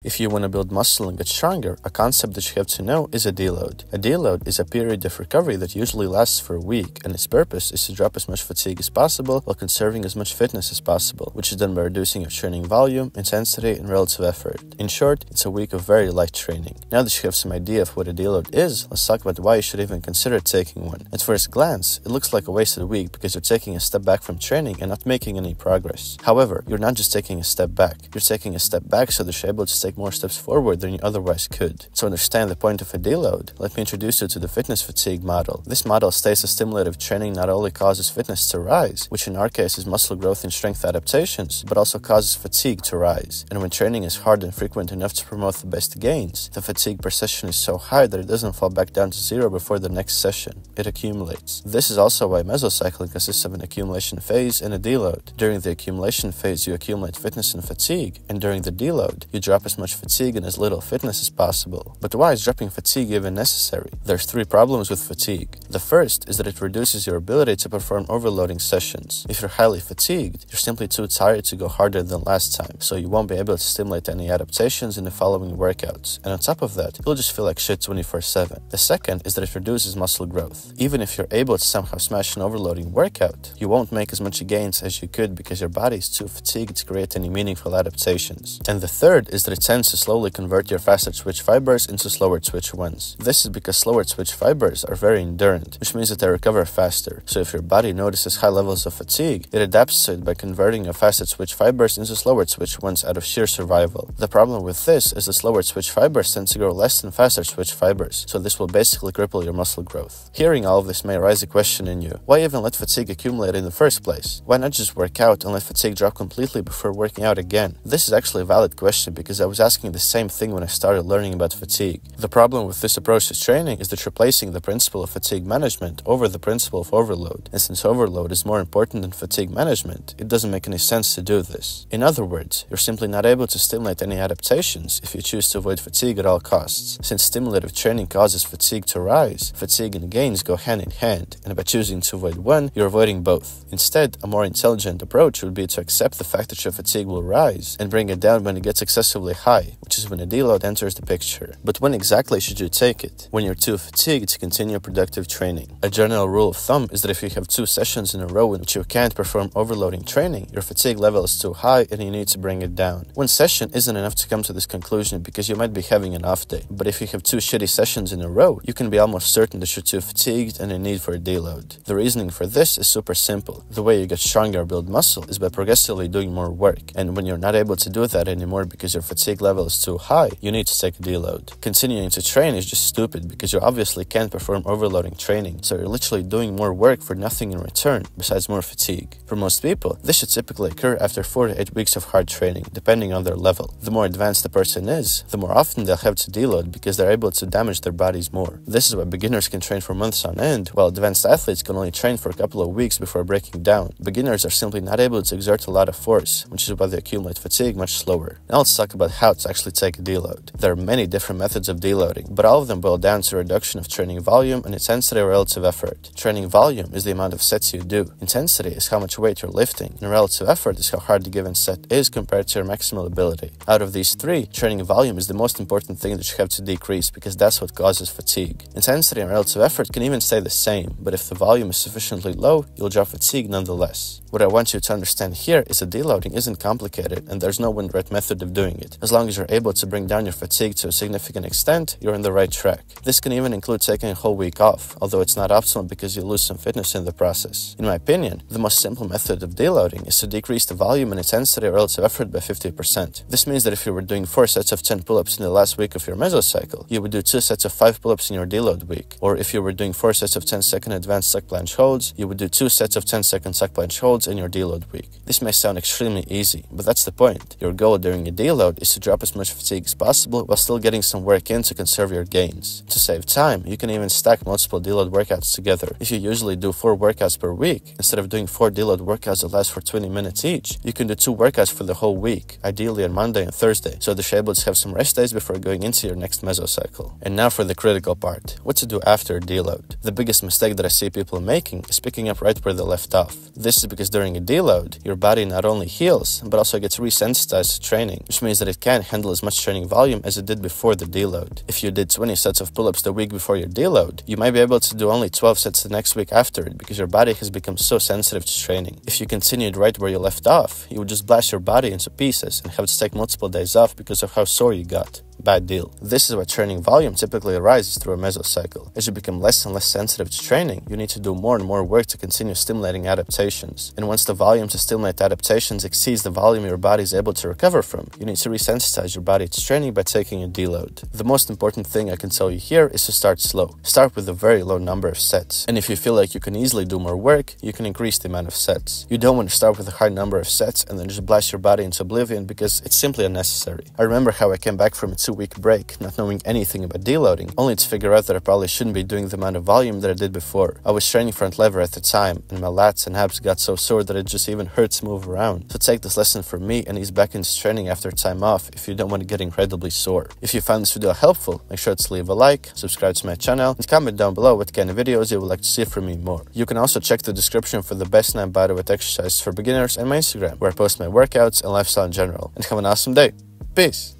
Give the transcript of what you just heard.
If you want to build muscle and get stronger, a concept that you have to know is a deload. A deload is a period of recovery that usually lasts for a week, and its purpose is to drop as much fatigue as possible while conserving as much fitness as possible, which is done by reducing your training volume, intensity, and relative effort. In short, it's a week of very light training. Now that you have some idea of what a deload is, let's talk about why you should even consider taking one. At first glance, it looks like a wasted week because you're taking a step back from training and not making any progress. However, you're not just taking a step back, you're taking a step back so that you're able to take more steps forward than you otherwise could. To understand the point of a deload, let me introduce you to the fitness fatigue model. This model states that stimulative training not only causes fitness to rise, which in our case is muscle growth and strength adaptations, but also causes fatigue to rise. And when training is hard and frequent enough to promote the best gains, the fatigue perception is so high that it doesn't fall back down to zero before the next session. It accumulates. This is also why mesocycling consists of an accumulation phase and a deload. During the accumulation phase, you accumulate fitness and fatigue, and during the deload, you drop as much fatigue and as little fitness as possible. But why is dropping fatigue even necessary? There's three problems with fatigue. The first is that it reduces your ability to perform overloading sessions. If you're highly fatigued, you're simply too tired to go harder than last time, so you won't be able to stimulate any adaptations in the following workouts. And on top of that, you'll just feel like shit 24/7. The second is that it reduces muscle growth. Even if you're able to somehow smash an overloading workout, you won't make as much gains as you could because your body is too fatigued to create any meaningful adaptations. And the third is that it tends to slowly convert your faster twitch fibers into slower twitch ones. This is because slower twitch fibers are very endurant, which means that they recover faster. So if your body notices high levels of fatigue, it adapts to it by converting your faster twitch fibers into slower twitch ones out of sheer survival. The problem with this is the slower twitch fibers tend to grow less than faster twitch fibers, so this will basically cripple your muscle growth. Hearing all of this may raise a question in you: why even let fatigue accumulate in the first place? Why not just work out and let fatigue drop completely before working out again? This is actually a valid question because I was asking the same thing when I started learning about fatigue. The problem with this approach to training is that you're placing the principle of fatigue management over the principle of overload. And since overload is more important than fatigue management, it doesn't make any sense to do this. In other words, you're simply not able to stimulate any adaptations if you choose to avoid fatigue at all costs. Since stimulative training causes fatigue to rise, fatigue and gains go hand in hand, and by choosing to avoid one, you're avoiding both. Instead, a more intelligent approach would be to accept the fact that your fatigue will rise and bring it down when it gets excessively high, which is when a deload enters the picture. But when exactly should you take it? When you're too fatigued to continue productive training. A general rule of thumb is that if you have 2 sessions in a row in which you can't perform overloading training, your fatigue level is too high and you need to bring it down. One session isn't enough to come to this conclusion because you might be having an off day. But if you have 2 shitty sessions in a row, you can be almost certain that you're too fatigued and in need for a deload. The reasoning for this is super simple. The way you get stronger or build muscle is by progressively doing more work. And when you're not able to do that anymore because your fatigue level is too high, you need to take a deload. Continuing to train is just stupid because you obviously can't perform overloading training, so you're literally doing more work for nothing in return besides more fatigue. For most people, this should typically occur after 4 to 8 weeks of hard training, depending on their level. The more advanced the person is, the more often they'll have to deload because they're able to damage their bodies more. This is why beginners can train for months on end, while advanced athletes can only train for a couple of weeks before breaking down. Beginners are simply not able to exert a lot of force, which is why they accumulate fatigue much slower. Now let's talk about how to actually take a deload. There are many different methods of deloading, but all of them boil down to a reduction of training volume and intensity or relative effort. Training volume is the amount of sets you do. Intensity is how much weight you're lifting, and relative effort is how hard the given set is compared to your maximal ability. Out of these 3, training volume is the most important thing that you have to decrease because that's what causes fatigue. Intensity and relative effort can even stay the same, but if the volume is sufficiently low, you'll drop fatigue nonetheless. What I want you to understand here is that deloading isn't complicated and there's no one right method of doing it. As long as you're able to bring down your fatigue to a significant extent, you're on the right track. This can even include taking a whole week off, although it's not optimal because you lose some fitness in the process. In my opinion, the most simple method of deloading is to decrease the volume and intensity or relative effort by 50%. This means that if you were doing 4 sets of 10 pull-ups in the last week of your mesocycle, you would do 2 sets of 5 pull-ups in your deload week. Or if you were doing 4 sets of 10-second advanced suck planche holds, you would do 2 sets of 10-second suck planche holds in your deload week. This may sound extremely easy, but that's the point. Your goal during a deload is to drop as much fatigue as possible while still getting some work in to conserve your gains. To save time, you can even stack multiple deload workouts together. If you usually do 4 workouts per week, instead of doing 4 deload workouts that last for 20 minutes each, you can do 2 workouts for the whole week, ideally on Monday and Thursday, so that you're able to have some rest days before going into your next mesocycle. And now for the critical part, what to do after a deload. The biggest mistake that I see people making is picking up right where they left off. This is because during a deload, your body not only heals, but also gets resensitized to training, which means that it can't handle as as much training volume as it did before the deload. If you did 20 sets of pull-ups the week before your deload, you might be able to do only 12 sets the next week after it because your body has become so sensitive to training. If you continued right where you left off, you would just blast your body into pieces and have to take multiple days off because of how sore you got. Bad deal. This is why training volume typically arises through a mesocycle. As you become less and less sensitive to training, you need to do more and more work to continue stimulating adaptations. And once the volume to stimulate adaptations exceeds the volume your body is able to recover from, you need to resensitize your body to training by taking a deload. The most important thing I can tell you here is to start slow. Start with a very low number of sets. And if you feel like you can easily do more work, you can increase the amount of sets. You don't want to start with a high number of sets and then just blast your body into oblivion because it's simply unnecessary. I remember how I came back from a 2-week break, not knowing anything about deloading, only to figure out that I probably shouldn't be doing the amount of volume that I did before. I was training front lever at the time, and my lats and abs got so sore that it just even hurt to move around. So take this lesson from me and ease back into training after time off if you don't want to get incredibly sore. If you found this video helpful, make sure to leave a like, subscribe to my channel, and comment down below what kind of videos you would like to see from me more. You can also check the description for the best 9 bodyweight exercises for beginners and my Instagram, where I post my workouts and lifestyle in general. And have an awesome day. Peace!